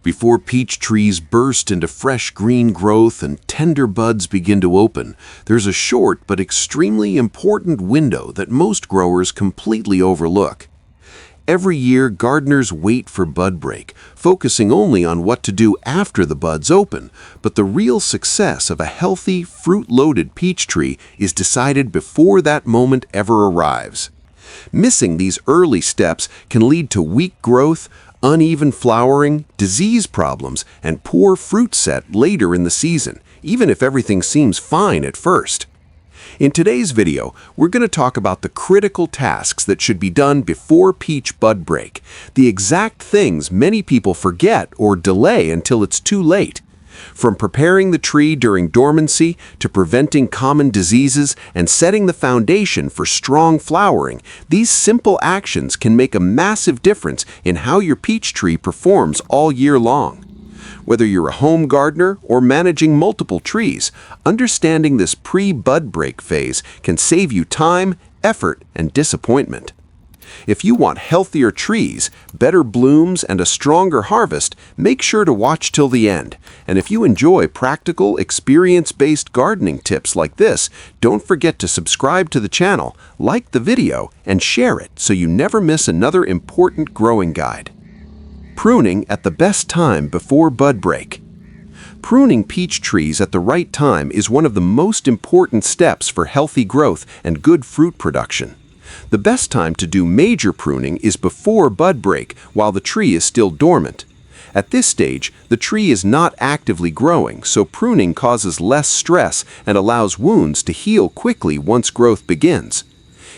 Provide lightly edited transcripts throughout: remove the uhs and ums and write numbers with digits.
Before peach trees burst into fresh green growth and tender buds begin to open, there's a short but extremely important window that most growers completely overlook. Every year, gardeners wait for bud break, focusing only on what to do after the buds open, but the real success of a healthy, fruit-loaded peach tree is decided before that moment ever arrives. Missing these early steps can lead to weak growth, uneven flowering, disease problems, and poor fruit set later in the season, even if everything seems fine at first. In today's video, we're going to talk about the critical tasks that should be done before peach bud break, the exact things many people forget or delay until it's too late. From preparing the tree during dormancy to preventing common diseases and setting the foundation for strong flowering, these simple actions can make a massive difference in how your peach tree performs all year long. Whether you're a home gardener or managing multiple trees, understanding this pre-bud break phase can save you time, effort, and disappointment. If you want healthier trees, better blooms, and a stronger harvest, make sure to watch till the end. And if you enjoy practical, experience-based gardening tips like this, don't forget to subscribe to the channel, like the video, and share it so you never miss another important growing guide. Pruning at the best time before bud break. Pruning peach trees at the right time is one of the most important steps for healthy growth and good fruit production. The best time to do major pruning is before bud break, while the tree is still dormant. At this stage, the tree is not actively growing, so pruning causes less stress and allows wounds to heal quickly once growth begins.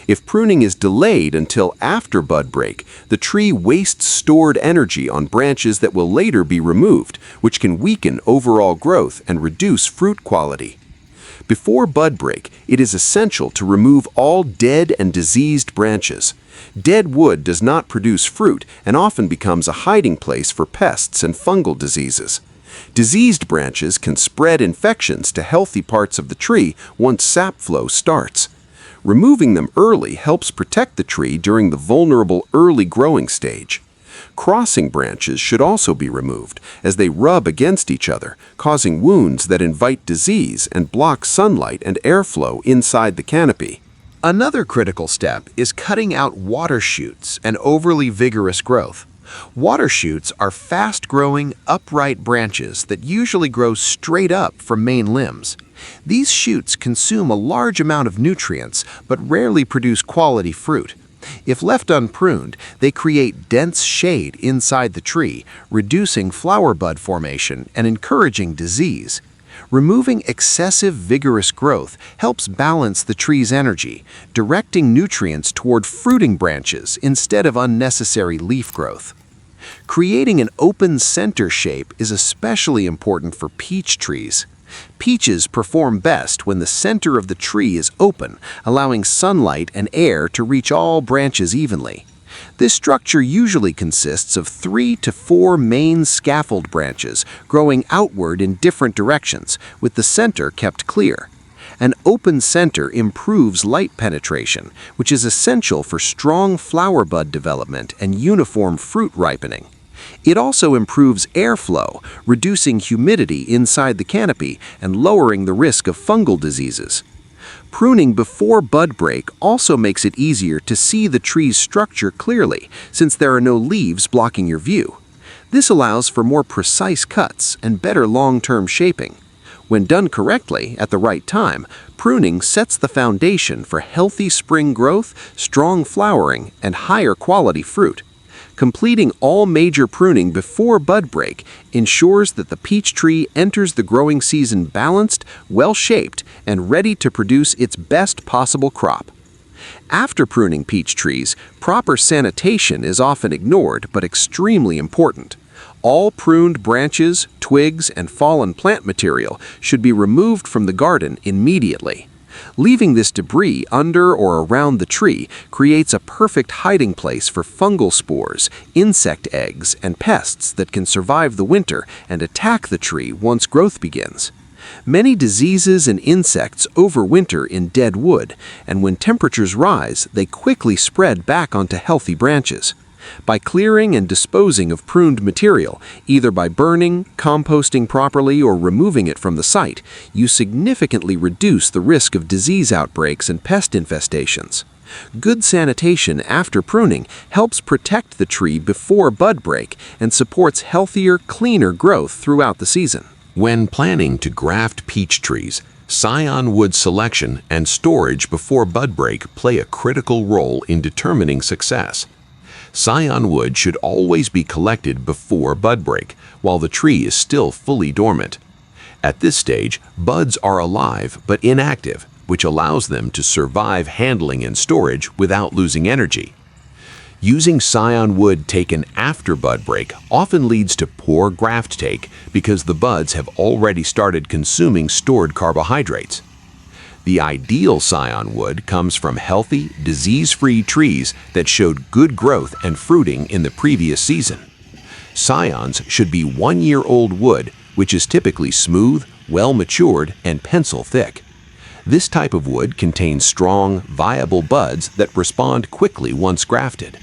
If pruning is delayed until after bud break, the tree wastes stored energy on branches that will later be removed, which can weaken overall growth and reduce fruit quality. Before bud break, it is essential to remove all dead and diseased branches. Dead wood does not produce fruit and often becomes a hiding place for pests and fungal diseases. Diseased branches can spread infections to healthy parts of the tree once sap flow starts. Removing them early helps protect the tree during the vulnerable early growing stage. Crossing branches should also be removed, as they rub against each other, causing wounds that invite disease and block sunlight and airflow inside the canopy. Another critical step is cutting out water shoots and overly vigorous growth. Water shoots are fast-growing, upright branches that usually grow straight up from main limbs. These shoots consume a large amount of nutrients but rarely produce quality fruit. If left unpruned, they create dense shade inside the tree, reducing flower bud formation and encouraging disease. Removing excessive vigorous growth helps balance the tree's energy, directing nutrients toward fruiting branches instead of unnecessary leaf growth. Creating an open center shape is especially important for peach trees. Peaches perform best when the center of the tree is open, allowing sunlight and air to reach all branches evenly. This structure usually consists of 3 to 4 main scaffold branches growing outward in different directions, with the center kept clear. An open center improves light penetration, which is essential for strong flower bud development and uniform fruit ripening. It also improves airflow, reducing humidity inside the canopy and lowering the risk of fungal diseases. Pruning before bud break also makes it easier to see the tree's structure clearly, since there are no leaves blocking your view. This allows for more precise cuts and better long-term shaping. When done correctly at the right time, pruning sets the foundation for healthy spring growth, strong flowering, and higher quality fruit. Completing all major pruning before bud break ensures that the peach tree enters the growing season balanced, well-shaped, and ready to produce its best possible crop. After pruning peach trees, proper sanitation is often ignored but extremely important. All pruned branches, twigs, and fallen plant material should be removed from the garden immediately. Leaving this debris under or around the tree creates a perfect hiding place for fungal spores, insect eggs, and pests that can survive the winter and attack the tree once growth begins. Many diseases and insects overwinter in dead wood, and when temperatures rise, they quickly spread back onto healthy branches. By clearing and disposing of pruned material, either by burning, composting properly, or removing it from the site, you significantly reduce the risk of disease outbreaks and pest infestations. Good sanitation after pruning helps protect the tree before bud break and supports healthier, cleaner growth throughout the season. When planning to graft peach trees, Scion wood selection and storage before bud break play a critical role in determining success. Scion wood should always be collected before bud break, while the tree is still fully dormant. At this stage, buds are alive but inactive, which allows them to survive handling and storage without losing energy. Using Scion wood taken after bud break often leads to poor graft take because the buds have already started consuming stored carbohydrates. The ideal Scion wood comes from healthy, disease-free trees that showed good growth and fruiting in the previous season. Scions should be 1-year-old wood, which is typically smooth, well-matured, and pencil-thick. This type of wood contains strong, viable buds that respond quickly once grafted.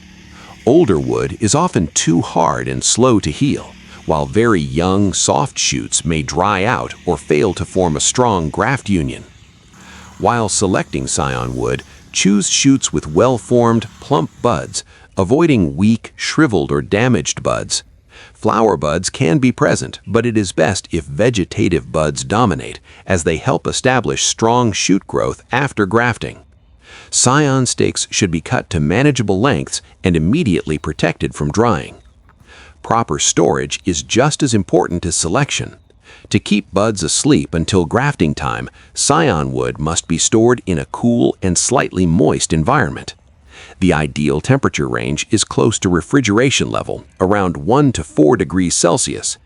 Older wood is often too hard and slow to heal, while very young, soft shoots may dry out or fail to form a strong graft union. While selecting Scion wood, choose shoots with well-formed, plump buds, avoiding weak, shriveled, or damaged buds. Flower buds can be present, but it is best if vegetative buds dominate, as they help establish strong shoot growth after grafting. Scion stakes should be cut to manageable lengths and immediately protected from drying. Proper storage is just as important as selection. To keep buds asleep until grafting time, Scion wood must be stored in a cool and slightly moist environment. The ideal temperature range is close to refrigeration level, around 1 to 4 degrees Celsius.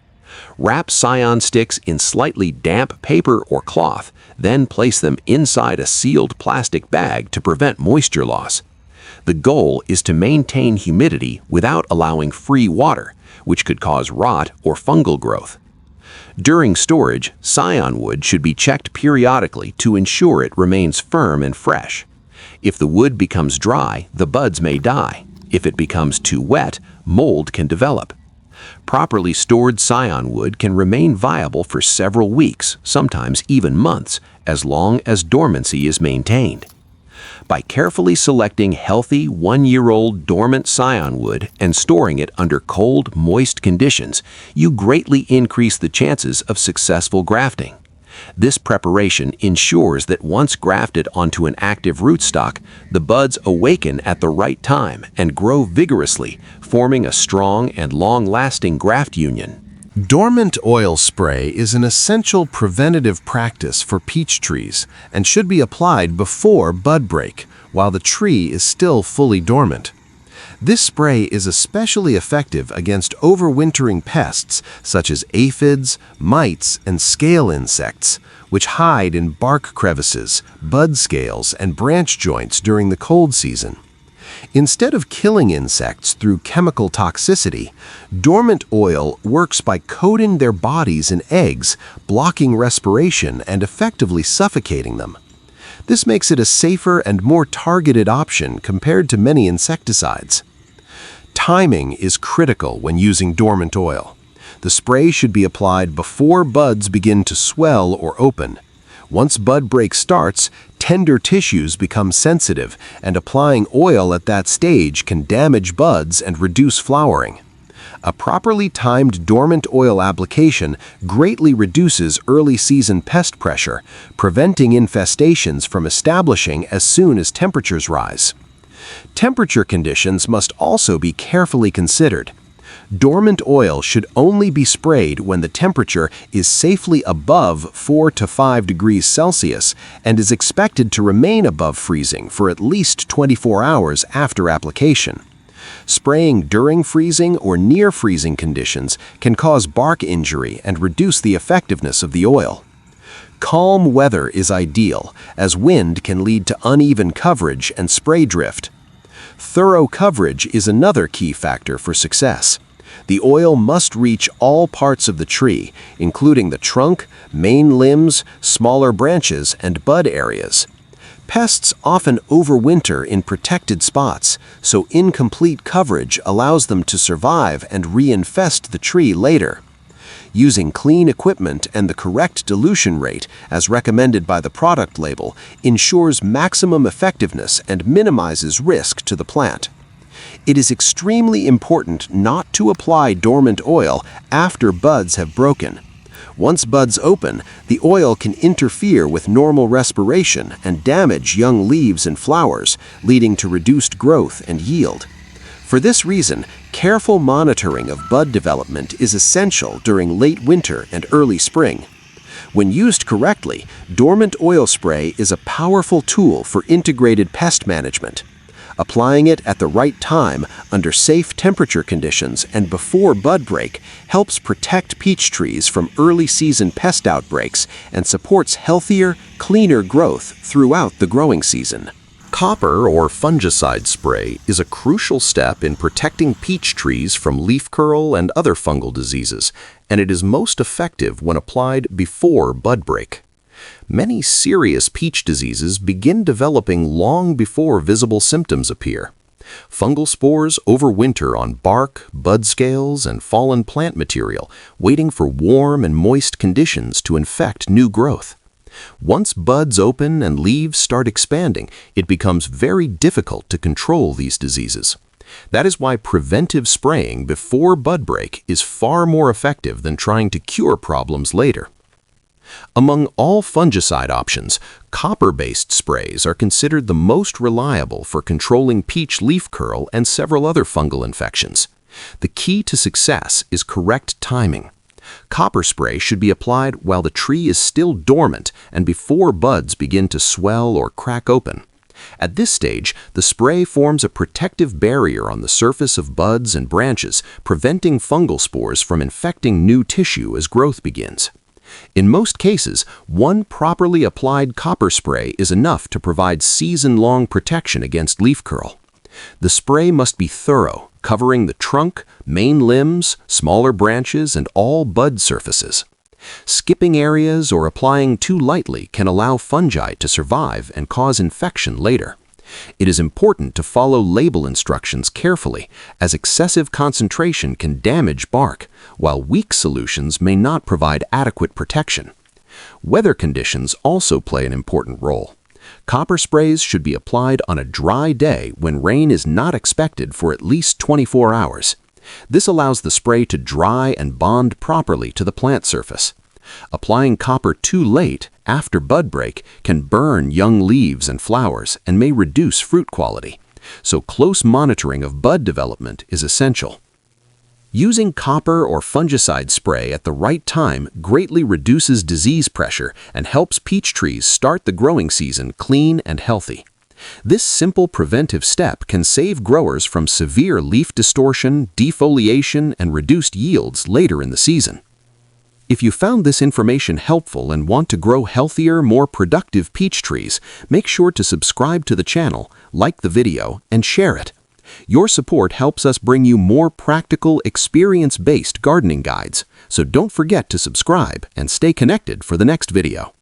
Wrap Scion sticks in slightly damp paper or cloth, then place them inside a sealed plastic bag to prevent moisture loss. The goal is to maintain humidity without allowing free water, which could cause rot or fungal growth. During storage, Scion wood should be checked periodically to ensure it remains firm and fresh. If the wood becomes dry, the buds may die. If it becomes too wet, mold can develop. Properly stored Scion wood can remain viable for several weeks, sometimes even months, as long as dormancy is maintained. By carefully selecting healthy 1-year-old dormant Scion wood and storing it under cold, moist conditions, you greatly increase the chances of successful grafting. This preparation ensures that once grafted onto an active rootstock, the buds awaken at the right time and grow vigorously, forming a strong and long-lasting graft union. Dormant oil spray is an essential preventative practice for peach trees and should be applied before bud break, while the tree is still fully dormant. This spray is especially effective against overwintering pests such as aphids, mites, and scale insects, which hide in bark crevices, bud scales, and branch joints during the cold season. Instead of killing insects through chemical toxicity, dormant oil works by coating their bodies in eggs, blocking respiration and effectively suffocating them. This makes it a safer and more targeted option compared to many insecticides. Timing is critical when using dormant oil. The spray should be applied before buds begin to swell or open. Once bud break starts, tender tissues become sensitive, and applying oil at that stage can damage buds and reduce flowering. A properly timed dormant oil application greatly reduces early season pest pressure, preventing infestations from establishing as soon as temperatures rise. Temperature conditions must also be carefully considered. Dormant oil should only be sprayed when the temperature is safely above 4 to 5 degrees Celsius and is expected to remain above freezing for at least 24 hours after application. Spraying during freezing or near freezing conditions can cause bark injury and reduce the effectiveness of the oil. Calm weather is ideal, as wind can lead to uneven coverage and spray drift. Thorough coverage is another key factor for success. The oil must reach all parts of the tree, including the trunk, main limbs, smaller branches, and bud areas. Pests often overwinter in protected spots, so incomplete coverage allows them to survive and reinfest the tree later. Using clean equipment and the correct dilution rate, as recommended by the product label, ensures maximum effectiveness and minimizes risk to the plant. It is extremely important not to apply dormant oil after buds have broken. Once buds open, the oil can interfere with normal respiration and damage young leaves and flowers, leading to reduced growth and yield. For this reason, careful monitoring of bud development is essential during late winter and early spring. When used correctly, dormant oil spray is a powerful tool for integrated pest management. Applying it at the right time, under safe temperature conditions and before bud break, helps protect peach trees from early season pest outbreaks and supports healthier, cleaner growth throughout the growing season. Copper or fungicide spray is a crucial step in protecting peach trees from leaf curl and other fungal diseases, and it is most effective when applied before bud break. Many serious peach diseases begin developing long before visible symptoms appear. Fungal spores overwinter on bark, bud scales, and fallen plant material, waiting for warm and moist conditions to infect new growth. Once buds open and leaves start expanding, it becomes very difficult to control these diseases. That is why preventive spraying before bud break is far more effective than trying to cure problems later. Among all fungicide options, copper-based sprays are considered the most reliable for controlling peach leaf curl and several other fungal infections. The key to success is correct timing. Copper spray should be applied while the tree is still dormant and before buds begin to swell or crack open. At this stage, the spray forms a protective barrier on the surface of buds and branches, preventing fungal spores from infecting new tissue as growth begins. In most cases, one properly applied copper spray is enough to provide season-long protection against leaf curl. The spray must be thorough, covering the trunk, main limbs, smaller branches, and all bud surfaces. Skipping areas or applying too lightly can allow fungi to survive and cause infection later. It is important to follow label instructions carefully, as excessive concentration can damage bark, while weak solutions may not provide adequate protection. Weather conditions also play an important role. Copper sprays should be applied on a dry day when rain is not expected for at least 24 hours. This allows the spray to dry and bond properly to the plant surface. Applying copper too late, after bud break, can burn young leaves and flowers and may reduce fruit quality. So close monitoring of bud development is essential. Using copper or fungicide spray at the right time greatly reduces disease pressure and helps peach trees start the growing season clean and healthy. This simple preventive step can save growers from severe leaf distortion, defoliation, and reduced yields later in the season. If you found this information helpful and want to grow healthier, more productive peach trees, make sure to subscribe to the channel, like the video, and share it. Your support helps us bring you more practical, experience-based gardening guides, so don't forget to subscribe and stay connected for the next video.